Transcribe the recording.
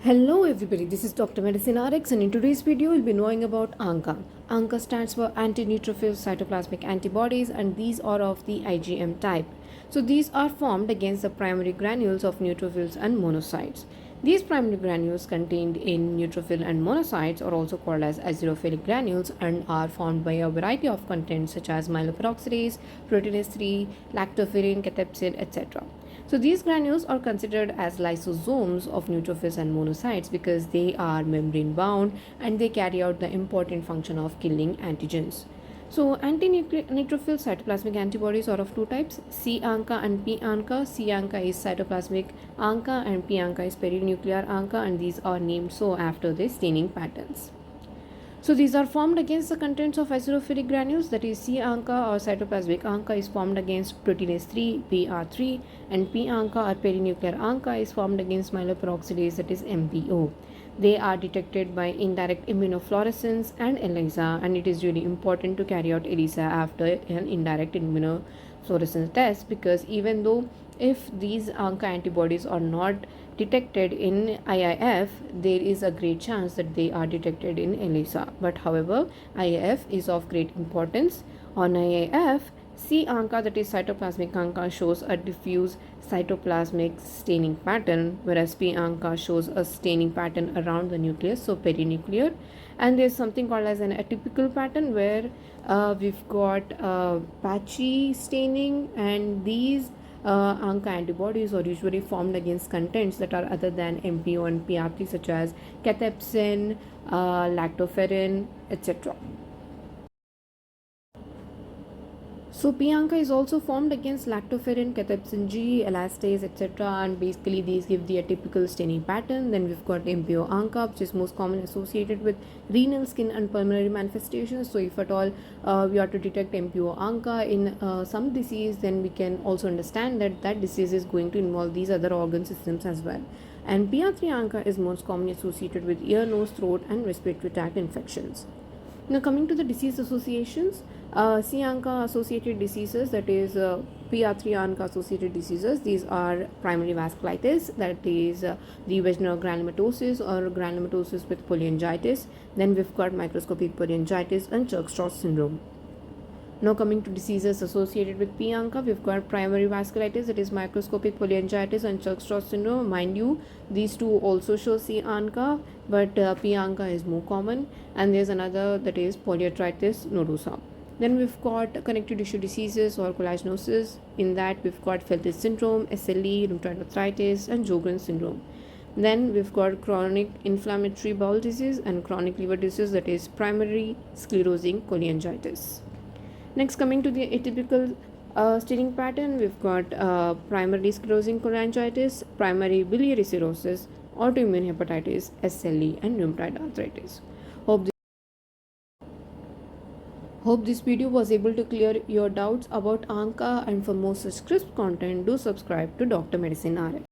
Hello everybody, this is Dr. Medicine RX and in today's video we'll be knowing about Anca. Anca stands for anti-neutrophil cytoplasmic antibodies and these are of the IgM type. So these are formed against the primary granules of neutrophils and monocytes. These primary granules contained in neutrophil and monocytes are also called as azurophilic granules and are formed by a variety of contents such as myeloperoxidase, proteinase 3, lactoferrin, cathepsin, etc. So these granules are considered as lysosomes of neutrophils and monocytes because they are membrane bound and they carry out the important function of killing antigens. So anti-neutrophil cytoplasmic antibodies are of two types, C-ANCA and P-ANCA. C-ANCA is cytoplasmic ANCA and P-ANCA is perinuclear ANCA, and these are named so after their staining patterns. So these are formed against the contents of azurophilic granules, that is C-ANCA or cytoplasmic ANCA is formed against proteinase 3 PR3 and P-ANCA or perinuclear ANCA is formed against myeloperoxidase, that is MPO. They are detected by indirect immunofluorescence and ELISA, and it is really important to carry out ELISA after an indirect immunofluorescence test because even though if these ANCA antibodies are not detected in IIF, there is a great chance that they are detected in ELISA. But however, IIF is of great importance. On IIF, C-ANCA, that is cytoplasmic ANCA, shows a diffuse cytoplasmic staining pattern, whereas P-ANCA shows a staining pattern around the nucleus, so perinuclear. And there's something called as an atypical pattern where we've got patchy staining, and these ANCA antibodies are usually formed against contents that are other than MPO and PR3 such as cathepsin, lactoferrin, etc. So P-ANCA is also formed against lactoferrin, cathepsin G, elastase, etc. And basically these give the atypical staining pattern. Then we've got MPO ANCA, which is most commonly associated with renal, skin and pulmonary manifestations. So if at all we are to detect MPO ANCA in some disease, then we can also understand that that disease is going to involve these other organ systems as well. And PR3 ANCA is most commonly associated with ear, nose, throat and respiratory tract infections. Now coming to the disease associations, C-ANCA associated diseases, that is PR3 ANCA associated diseases, these are primary vasculitis, that is the vaginal granulomatosis or granulomatosis with polyangiitis. Then we've got microscopic polyangiitis and Church-Strauss syndrome. Now coming to diseases associated with P-ANCA, we've got primary vasculitis, that is microscopic polyangiitis and Church-Strauss syndrome. Mind you, these two also show C-ANCA, but P-ANCA is more common. And there's another, that is polyarthritis nodosa. Then we've got connective tissue diseases or collagenoses. In that we've got Fettis syndrome, SLE, rheumatoid arthritis and Sjogren's syndrome. Then we've got chronic inflammatory bowel disease and chronic liver disease, that is primary sclerosing cholangitis. Next, coming to the atypical staining pattern, we've got primary sclerosing cholangitis, primary biliary cirrhosis, autoimmune hepatitis, SLE, and rheumatoid arthritis. Hope this video was able to clear your doubts about ANCA, and for more such crisp content, do subscribe to Dr. Medicine RX.